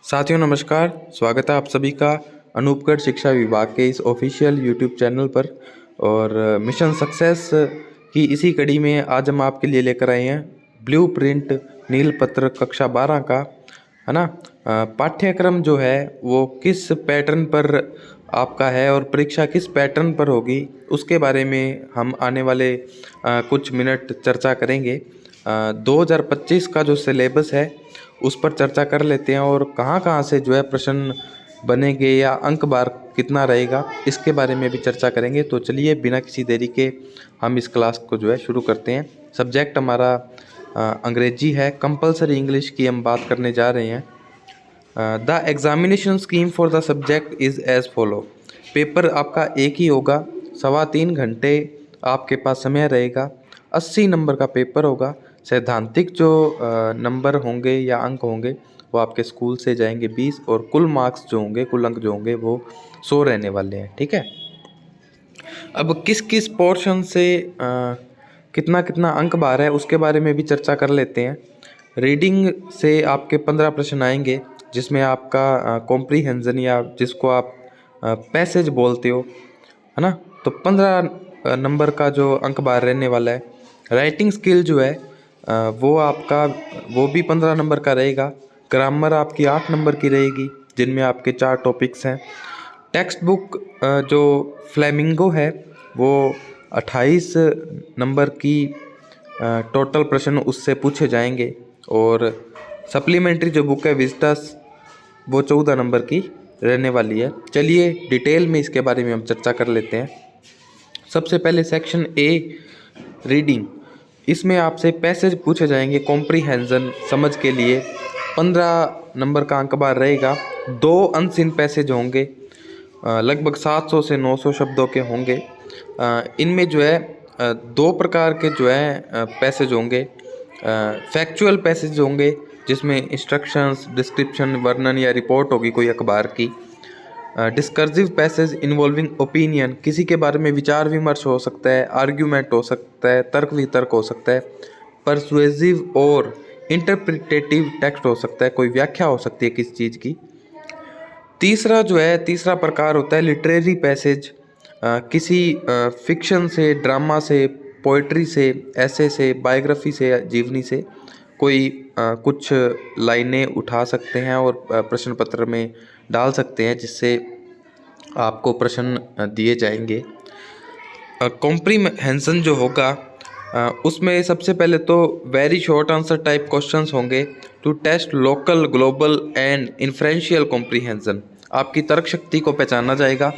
साथियों नमस्कार। स्वागत है आप सभी का अनूपगढ़ शिक्षा विभाग के इस ऑफिशियल यूट्यूब चैनल पर। और मिशन सक्सेस की इसी कड़ी में आज हम आपके लिए लेकर आए हैं ब्लूप्रिंट नीलपत्र कक्षा 12 का, है ना। पाठ्यक्रम जो है वो किस पैटर्न पर आपका है और परीक्षा किस पैटर्न पर होगी उसके बारे में हम आने वाले कुछ मिनट चर्चा करेंगे। 2025 का जो सिलेबस है उस पर चर्चा कर लेते हैं और कहाँ कहाँ से जो है प्रश्न बनेंगे या अंक बार कितना रहेगा इसके बारे में भी चर्चा करेंगे। तो चलिए बिना किसी देरी के हम इस क्लास को जो है शुरू करते हैं। सब्जेक्ट हमारा अंग्रेजी है, कंपलसरी इंग्लिश की हम बात करने जा रहे हैं। The examination scheme for the subject is as follow. Paper आपका एक ही होगा, 3.25 घंटे आपके पास समय रहेगा। 80 नंबर का पेपर होगा। सैद्धांतिक जो नंबर होंगे या अंक होंगे वो आपके स्कूल से जाएंगे 20 और कुल मार्क्स जो होंगे, कुल अंक जो होंगे वो 100 रहने वाले हैं। ठीक है। अब किस किस पोर्शन से कितना कितना अंक बार है उसके बारे में भी चर्चा कर लेते हैं। रीडिंग से आपके 15 प्रश्न आएंगे जिसमें आपका कॉम्प्रीहेंजन या जिसको आप पैसेज बोलते हो, है ना, तो 15 नंबर का जो अंक बार रहने वाला है। राइटिंग स्किल जो है वो आपका वो भी 15 नंबर का रहेगा। ग्रामर आपकी 8 नंबर की रहेगी जिनमें आपके 4 टॉपिक्स हैं। टेक्स्ट बुक जो फ्लेमिंगो है वो 28 नंबर की टोटल प्रश्न उससे पूछे जाएंगे। और सप्लीमेंट्री जो बुक है विजिटर्स वो 14 नंबर की रहने वाली है। चलिए डिटेल में इसके बारे में हम चर्चा कर लेते हैं। सबसे पहले सेक्शन ए रीडिंग, इसमें आपसे पैसेज पूछे जाएंगे कॉम्प्रीहेंजन समझ के लिए। 15 नंबर का अंक बार रहेगा। 2 अनसीन पैसेज होंगे, लगभग 700 से 900 शब्दों के होंगे। इनमें जो है 2 प्रकार के जो है पैसेज होंगे। फैक्चुअल पैसेज होंगे जिसमें इंस्ट्रक्शंस, डिस्क्रिप्शन, वर्णन या रिपोर्ट होगी कोई अखबार की। डिस्कर्सिव पैसेज इन्वॉल्विंग ओपिनियन, किसी के बारे में विचार विमर्श हो सकता है, आर्ग्यूमेंट हो सकता है, तर्क वितर्क हो सकता है। परसुएसिव और इंटरप्रिटेटिव टेक्स्ट हो सकता है, कोई व्याख्या हो सकती है किसी चीज़ की। तीसरा प्रकार होता है लिटरेरी पैसेज, किसी फिक्शन से, ड्रामा से, पोइट्री से, ऐसे से, बायोग्राफी से, जीवनी से कोई कुछ लाइनें उठा सकते हैं और प्रश्न पत्र में डाल सकते हैं जिससे आपको प्रश्न दिए जाएंगे। कॉम्प्रीहेंशन जो होगा उसमें सबसे पहले तो very short answer type questions होंगे to test local, global and inferential comprehension. आपकी तर्क शक्ति को पहचाना जाएगा,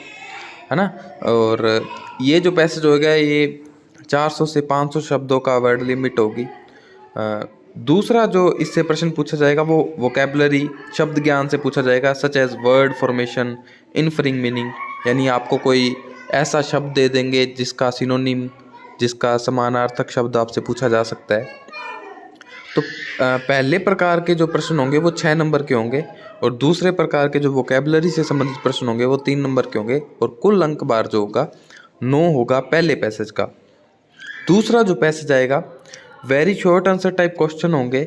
है ना। और ये जो पैसेज होगा ये 400 से 500 शब्दों का वर्ड लिमिट होगी। दूसरा जो इससे प्रश्न पूछा जाएगा वो वोकैबुलरी, शब्द ज्ञान से पूछा जाएगा, such as word formation, inferring meaning, यानी आपको कोई ऐसा शब्द दे देंगे जिसका सिनोनिम, जिसका समानार्थक शब्द आपसे पूछा जा सकता है। तो पहले प्रकार के जो प्रश्न होंगे वो 6 नंबर के होंगे और दूसरे प्रकार के जो वोकैबुलरी से संबंधित प्रश्न होंगे वो 3 नंबर के होंगे और कुल अंक बार जो होगा 9 होगा पहले पैसेज का। दूसरा जो पैसेज आएगा very short answer type question होंगे,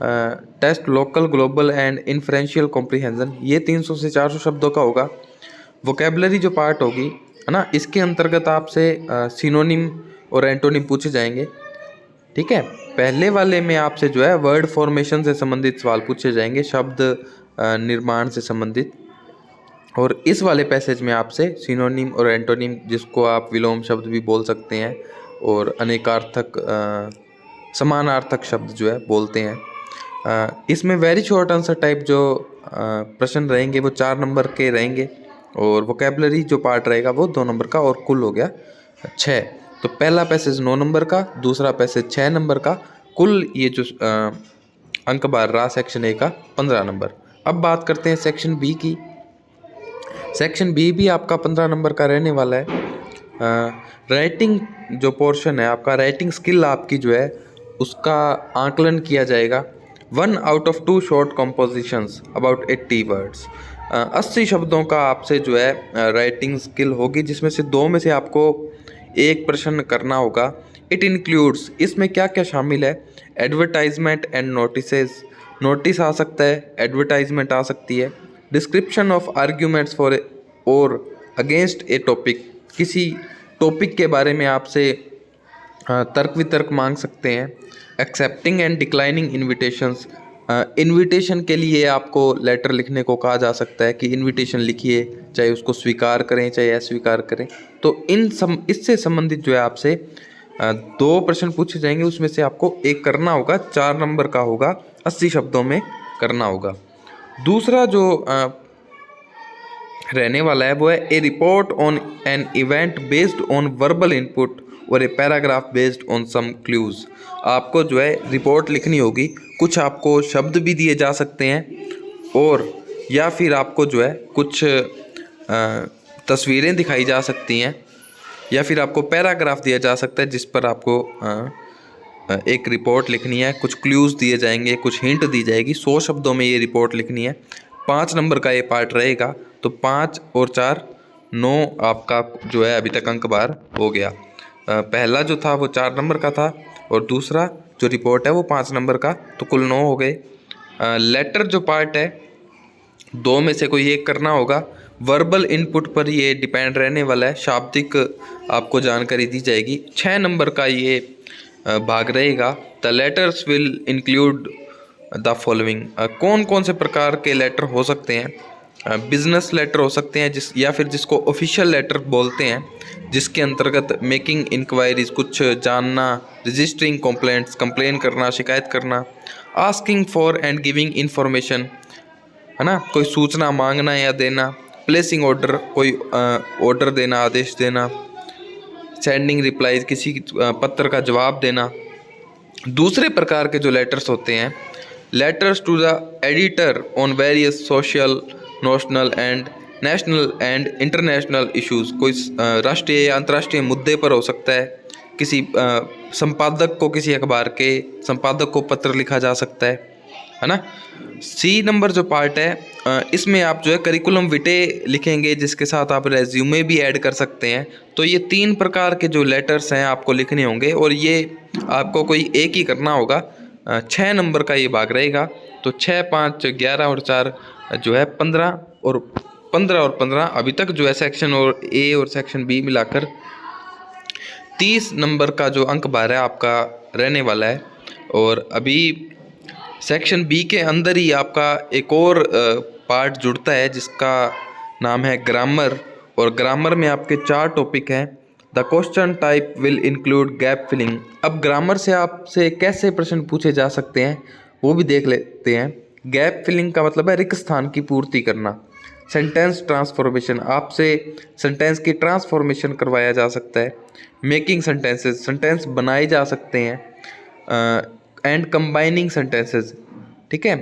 test local, global and inferential comprehension, ये 300 से 400 शब्दों का होगा। वोकैबुलरी जो पार्ट होगी, है ना, इसके अंतर्गत आपसे सिनोनिम और एंटोनिम पूछे जाएंगे। ठीक है। पहले वाले में आपसे जो है वर्ड फॉर्मेशन से संबंधित सवाल पूछे जाएंगे, शब्द निर्माण से संबंधित। और इस वाले पैसेज में आपसे सिनोनिम और एंटोनिम, जिसको आप विलोम शब्द भी बोल सकते हैं और अनेकार्थक समानार्थक शब्द जो है बोलते हैं। इसमें वेरी शॉर्ट आंसर टाइप जो प्रश्न रहेंगे वो 4 नंबर के रहेंगे और वोकैबुलरी जो पार्ट रहेगा वो 2 नंबर का और कुल हो गया 6। तो पहला पैसेज 9 नंबर का, दूसरा पैसेज 6 नंबर का, कुल ये जो अंक बार रहा सेक्शन ए का 15 नंबर। अब बात करते हैं सेक्शन बी की। सेक्शन बी भी आपका 15 नंबर का रहने वाला है। राइटिंग जो पोर्शन है आपका, राइटिंग स्किल आपकी जो है उसका आकलन किया जाएगा। 1 out of 2 short compositions about 80 words, 80 शब्दों का आपसे जो है राइटिंग स्किल होगी जिसमें से 2 में से आपको एक प्रश्न करना होगा। इट इंक्लूड्स, इसमें क्या क्या शामिल है, एडवर्टाइजमेंट एंड नोटिसेस, नोटिस आ सकता है, एडवर्टाइजमेंट आ सकती है, डिस्क्रिप्शन ऑफ आर्ग्यूमेंट्स फॉर और अगेंस्ट ए टॉपिक, किसी टॉपिक के बारे में आपसे तर्क वितर्क मांग सकते हैं, accepting and declining invitations, invitation के लिए आपको लेटर लिखने को कहा जा सकता है कि इनविटेशन लिखिए, चाहे उसको स्वीकार करें चाहे अस्वीकार करें। तो इससे संबंधित जो है आपसे 2 प्रश्न पूछे जाएंगे, उसमें से आपको एक करना होगा, 4 नंबर का होगा, 80 शब्दों में करना होगा। दूसरा जो रहने वाला है वो है a report on an event based on verbal input और a paragraph based on some clues. आपको जो है रिपोर्ट लिखनी होगी, कुछ आपको शब्द भी दिए जा सकते हैं और या फिर आपको जो है कुछ तस्वीरें दिखाई जा सकती हैं, या फिर आपको पैराग्राफ दिया जा सकता है जिस पर आपको एक रिपोर्ट लिखनी है, कुछ क्लूज दिए जाएंगे, कुछ हिंट दी जाएगी, 100 शब्दों में ये रिपोर्ट लिखनी है। 5 नंबर का ये पार्ट रहेगा, तो 5 और 4 9 आपका जो है अभी तक अंक बार हो गया। पहला जो था वो 4 नंबर का था और दूसरा जो रिपोर्ट है वो 5 नंबर का, तो कुल 9 हो गए। लेटर जो पार्ट है 2 में से कोई एक करना होगा। वर्बल इनपुट पर ये डिपेंड रहने वाला है, शाब्दिक आपको जानकारी दी जाएगी। 6 नंबर का ये भाग रहेगा। The letters will include the following, कौन कौन से प्रकार के लेटर हो सकते हैं। बिजनेस लेटर हो सकते हैं या फिर जिसको ऑफिशियल लेटर बोलते हैं, जिसके अंतर्गत मेकिंग इंक्वायरीज, कुछ जानना, रजिस्टरिंग कंप्लेंट्स, कंप्लेन करना, शिकायत करना, asking for and giving information, है ना, कोई सूचना मांगना या देना, प्लेसिंग ऑर्डर, कोई ऑर्डर देना, आदेश देना, सेंडिंग रिप्लाईज, किसी पत्र का जवाब देना। दूसरे प्रकार के जो लेटर्स होते हैं, letters to the editor on various social, national and international issues, कोई राष्ट्रीय या अंतर्राष्ट्रीय मुद्दे पर हो सकता है। किसी संपादक को, किसी अखबार के संपादक को पत्र लिखा जा सकता है ना। सी नंबर जो पार्ट है, इसमें आप जो है करिकुलम विटे लिखेंगे, जिसके साथ आप रेज्यूमे भी ऐड कर सकते हैं। तो ये 3 प्रकार के जो लेटर्स हैं आपको लिखने होंगे और ये आपको कोई एक ही करना होगा। 6 नंबर का ये भाग रहेगा। तो 6, 5, 11 और 4 जो है 15 और 15 अभी तक जो है सेक्शन और ए और सेक्शन बी मिलाकर 30 नंबर का जो अंक भार है आपका रहने वाला है। और अभी सेक्शन बी के अंदर ही आपका एक और पार्ट जुड़ता है जिसका नाम है ग्रामर, और ग्रामर में आपके 4 टॉपिक हैं। The question type will include gap filling. अब ग्रामर से आपसे कैसे प्रश्न पूछे जा सकते हैं वो भी देख लेते हैं। गैप फिलिंग का मतलब है रिक्त स्थान की पूर्ति करना। सेंटेंस ट्रांसफॉर्मेशन, आपसे सेंटेंस की ट्रांसफॉर्मेशन करवाया जा सकता है। मेकिंग सेंटेंसेस, सेंटेंस बनाए जा सकते हैं। एंड कंबाइनिंग सेंटेंसेस, ठीक है,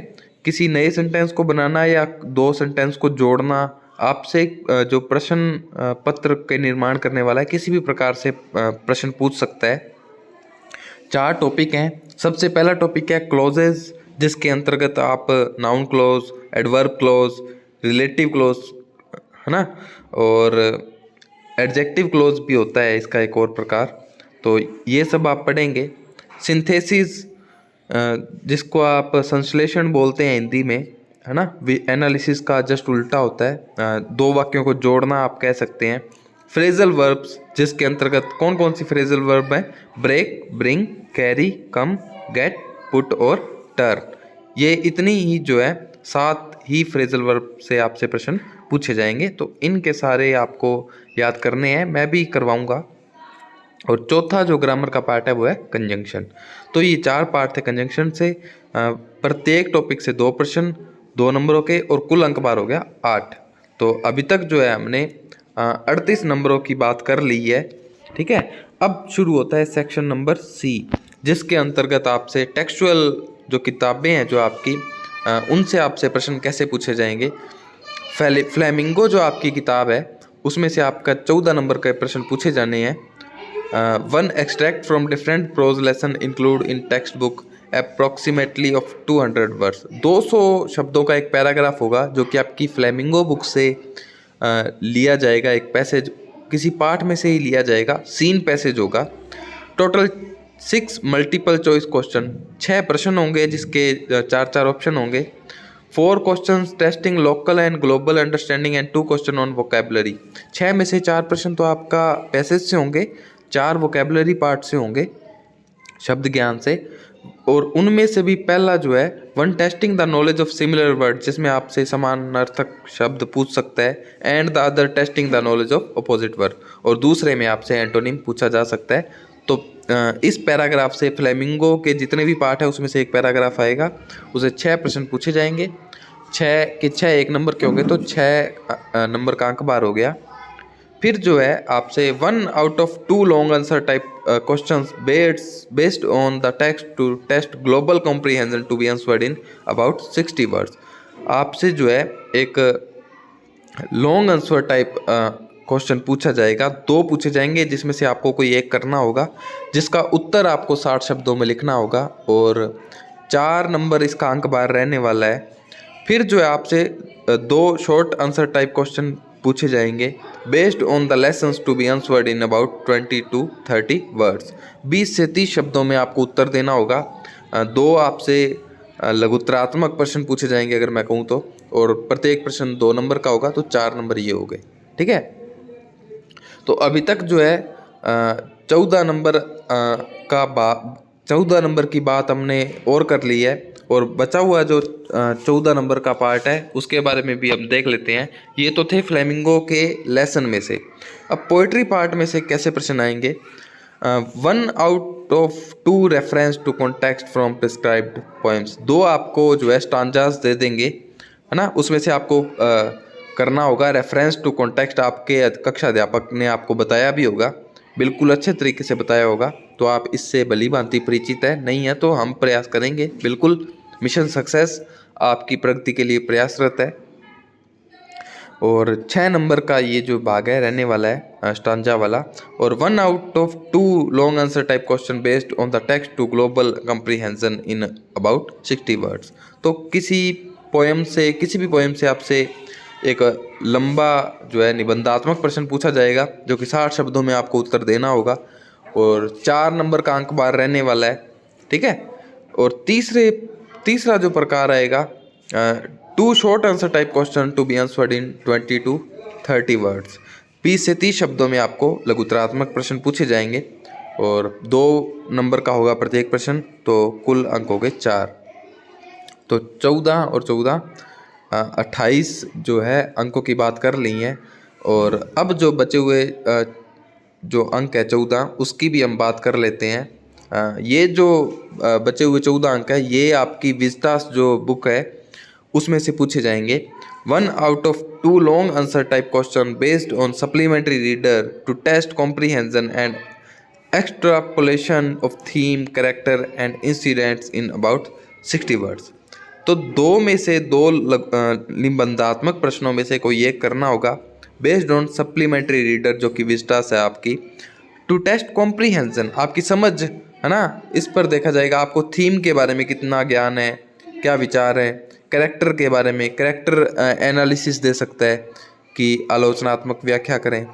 किसी नए सेंटेंस को बनाना या 2 सेंटेंस को जोड़ना। आपसे जो प्रश्न पत्र के निर्माण करने वाला है किसी भी प्रकार से प्रश्न पूछ सकता है। 4 टॉपिक हैं। सबसे पहला टॉपिक है क्लोजेज, जिसके अंतर्गत आप noun close, adverb close, relative close, है ना, और एडजेक्टिव क्लोज भी होता है इसका एक और प्रकार। तो ये सब आप पढ़ेंगे। सिंथेसिस, जिसको आप संश्लेषण बोलते हैं हिंदी में, है ना, एनालिसिस का जस्ट उल्टा होता है। 2 वाक्यों को जोड़ना आप कह सकते हैं। फ्रेजल वर्ब्स, जिसके अंतर्गत कौन कौन सी फ्रेजल वर्ब है, ब्रेक, ब्रिंग, कैरी, कम, गेट, पुट और टर्न। ये इतनी ही जो है 7 ही फ्रेजल वर्ब से आपसे प्रश्न पूछे जाएंगे। तो इनके सारे आपको याद करने हैं, मैं भी करवाऊंगा। और चौथा जो ग्रामर का पार्ट है वो है कंजंक्शन। तो ये 4 पार्ट थे कंजंक्शन से। प्रत्येक टॉपिक से 2 प्रश्न, 2 नंबरों के, और कुल अंक बार हो गया 8। तो अभी तक जो है हमने 38 नंबरों की बात कर ली है, ठीक है। अब शुरू होता है सेक्शन नंबर सी, जिसके अंतर्गत आपसे टेक्सचुअल जो किताबें हैं जो आपकी, उनसे आपसे प्रश्न कैसे पूछे जाएंगे। फ्लेमिंगो जो आपकी किताब है उसमें से आपका 14 नंबर के प्रश्न पूछे जाने हैं। 1 extract from different prose lesson include in text book approximately of 200 words. 200 शब्दों का एक पैराग्राफ होगा जो कि आपकी फ्लेमिंगो बुक से लिया जाएगा। एक पैसेज किसी पाठ में से ही लिया जाएगा, सीन पैसेज होगा। टोटल 6 मल्टीपल चॉइस क्वेश्चन, 6 प्रश्न होंगे जिसके 4 ऑप्शन होंगे। 4 questions testing local and global understanding and 2 question on vocabulary. 6 में से 4 प्रश्न तो आपका पैसेज से होंगे, 4 वोकेबलरी पार्ट से होंगे, शब्द ज्ञान से। और उनमें से भी पहला जो है one testing the knowledge of similar word, जिसमें आपसे समानार्थक शब्द पूछ सकता है, and the other testing the knowledge of opposite word, और दूसरे में आपसे एंटोनिम पूछा जा सकता है। तो इस पैराग्राफ से फ्लेमिंगो के जितने भी पार्ट है उसमें से एक पैराग्राफ आएगा, उसे 6 प्रश्न पूछे जाएंगे। 6 के 6 1 नंबर के होंगे, तो 6 नंबर का अंक बार हो गया। फिर जो है आपसे 1 out of 2 long answer type questions based on the text to test global comprehension to be answered in about 60 words. आपसे जो है एक लॉन्ग आंसर टाइप क्वेश्चन पूछा जाएगा, 2 पूछे जाएंगे जिसमें से आपको कोई एक करना होगा, जिसका उत्तर आपको 60 शब्दों में लिखना होगा, और 4 नंबर इसका अंक बार रहने वाला है। फिर जो है आपसे 2 शॉर्ट आंसर टाइप क्वेश्चन पूछे जाएंगे based on the lessons to be answered in about 20 to 30 words. 20 से 30 शब्दों में आपको उत्तर देना होगा। 2 आपसे लघुत्तरात्मक प्रश्न पूछे जाएंगे अगर मैं कहूँ तो, और प्रत्येक प्रश्न 2 नंबर का होगा, तो 4 नंबर ये हो गए। ठीक है, तो अभी तक जो है 14 नंबर की बात हमने और कर ली है, और बचा हुआ जो 14 नंबर का पार्ट है उसके बारे में भी हम देख लेते हैं। ये तो थे फ्लेमिंगो के लेसन में से। अब पोइट्री पार्ट में से कैसे प्रश्न आएंगे। 1 out of 2 reference to context from prescribed poems. 2 आपको जो है स्टांजास दे देंगे, है ना, उसमें से आपको करना होगा रेफरेंस टू कॉन्टेक्स्ट। आपके कक्षा अध्यापक ने आपको बताया भी होगा, बिल्कुल अच्छे तरीके से बताया होगा, तो आप इससे भली भांति परिचित है। नहीं है तो हम प्रयास करेंगे, बिल्कुल मिशन सक्सेस आपकी प्रगति के लिए प्रयासरत है। और 6 नंबर का ये जो भाग है रहने वाला है स्टांजा वाला। और 1 out of 2 long answer type question based on the text to global comprehension in about 60 words. तो किसी भी पोएम से आपसे एक लंबा जो है निबंधात्मक प्रश्न पूछा जाएगा, जो कि 60 शब्दों में आपको उत्तर देना होगा, और 4 नंबर का अंक बार रहने वाला है। ठीक है, और तीसरा जो प्रकार आएगा 2 short answer type question to be answered in 20 to 30 words. 20 से 30 शब्दों में आपको लघुत्तरात्मक प्रश्न पूछे जाएंगे, और 2 नंबर का होगा प्रत्येक प्रश्न, तो कुल अंक हो गए 4। तो 14 और 14 28 जो है अंकों की बात कर ली है। और अब जो बचे हुए जो अंक है 14, उसकी भी हम बात कर लेते हैं। ये जो बचे हुए 14 अंक है, ये आपकी विजटास जो बुक है उसमें से पूछे जाएंगे। 1 out of 2 long answer type question based on supplementary reader to test comprehension and extrapolation of theme, character and incidents in about 60 words. तो 2 में से 2 निबंधात्मक प्रश्नों में से कोई एक करना होगा बेस्ड ऑन सप्लीमेंट्री रीडर, जो कि विजटास है आपकी, टू टेस्ट कॉम्प्रीहेंशन, आपकी समझ, है ना, इस पर देखा जाएगा आपको थीम के बारे में कितना ज्ञान है, क्या विचार है, कैरेक्टर के बारे में कैरेक्टर एनालिसिस दे सकता है कि आलोचनात्मक व्याख्या करें,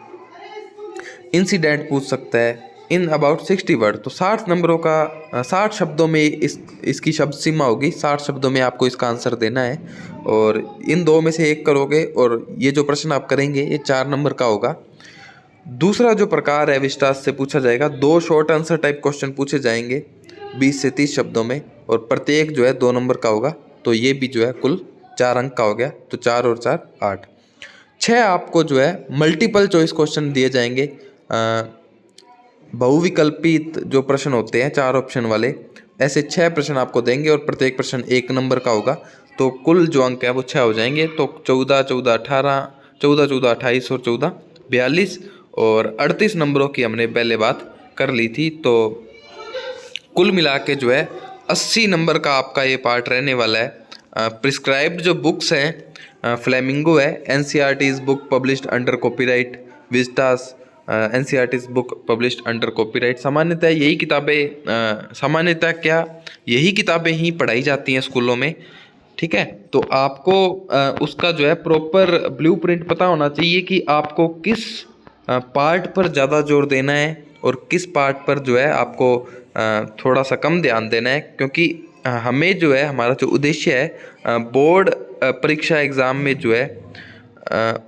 इंसिडेंट पूछ सकता है इन अबाउट 60 वर्ड। तो 60 नंबरों का 60 शब्दों में इसकी शब्द सीमा होगी, 60 शब्दों में आपको इसका आंसर देना है, और इन 2 में से एक करोगे, और ये जो प्रश्न आप करेंगे ये 4 नंबर का होगा। दूसरा जो प्रकार है विजटास से पूछा जाएगा, 2 शॉर्ट आंसर टाइप क्वेश्चन पूछे जाएंगे 20 से 30 शब्दों में, और प्रत्येक जो है 2 नंबर का होगा, तो ये भी जो है कुल 4 अंक का हो गया। तो 4 और 4 8। 6 आपको जो है मल्टीपल चॉइस क्वेश्चन दिए जाएंगे, बहुविकल्पित जो प्रश्न होते हैं 4 ऑप्शन वाले, ऐसे 6 प्रश्न आपको देंगे, और प्रत्येक प्रश्न 1 नंबर का होगा। तो कुल जो अंक है वो 6 हो जाएंगे। तो 14 14 18, 14 14 28 और 14 42 और 38 नंबरों की हमने पहले बात कर ली थी। तो कुल मिला के जो है 80 नंबर का आपका ये पार्ट रहने वाला है। प्रिस्क्राइब्ड जो बुक्स हैं फ्लेमिंगो है, NCERT's book published under copyright, Vistas NCERT's book published under copyright. सामान्यतः यही किताबें ही पढ़ाई जाती हैं स्कूलों में। ठीक है, तो आपको उसका जो है प्रॉपर ब्लूप्रिंट पता होना चाहिए कि आपको किस पार्ट पर ज़्यादा जोर देना है और किस पार्ट पर जो है आपको थोड़ा सा कम ध्यान देना है, क्योंकि हमें जो है हमारा जो उद्देश्य है बोर्ड परीक्षा एग्ज़ाम में जो है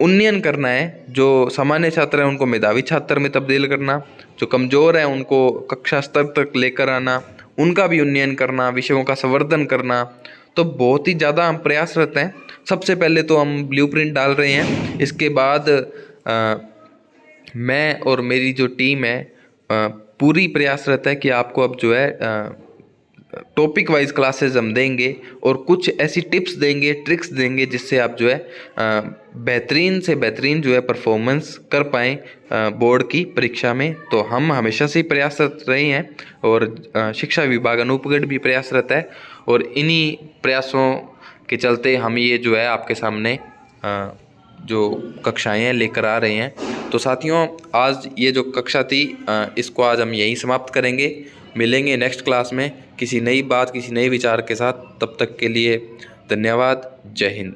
उन्नयन करना है। जो सामान्य छात्र हैं उनको मेधावी छात्र में तब्दील करना, जो कमज़ोर हैं उनको कक्षा स्तर तक लेकर आना, उनका भी उन्नयन करना, विषयों का संवर्धन करना। तो बहुत ही ज़्यादा हम प्रयासरत हैं। सबसे पहले तो हम ब्लूप्रिंट डाल रहे हैं, इसके बाद मैं और मेरी जो टीम है पूरी प्रयासरत है कि आपको अब जो है टॉपिक वाइज क्लासेस हम देंगे और कुछ ऐसी टिप्स देंगे, ट्रिक्स देंगे जिससे आप जो है बेहतरीन से बेहतरीन जो है परफॉर्मेंस कर पाएँ बोर्ड की परीक्षा में। तो हम हमेशा से ही प्रयासरत रहे हैं और शिक्षा विभाग अनूपगढ़ भी प्रयासरत है, और इन्हीं प्रयासों के चलते हम ये जो है आपके सामने जो कक्षाएं हैं लेकर आ रहे हैं। तो साथियों, आज ये जो कक्षा थी इसको आज हम यहीं समाप्त करेंगे। मिलेंगे नेक्स्ट क्लास में किसी नई बात, किसी नए विचार के साथ। तब तक के लिए धन्यवाद। जय हिंद।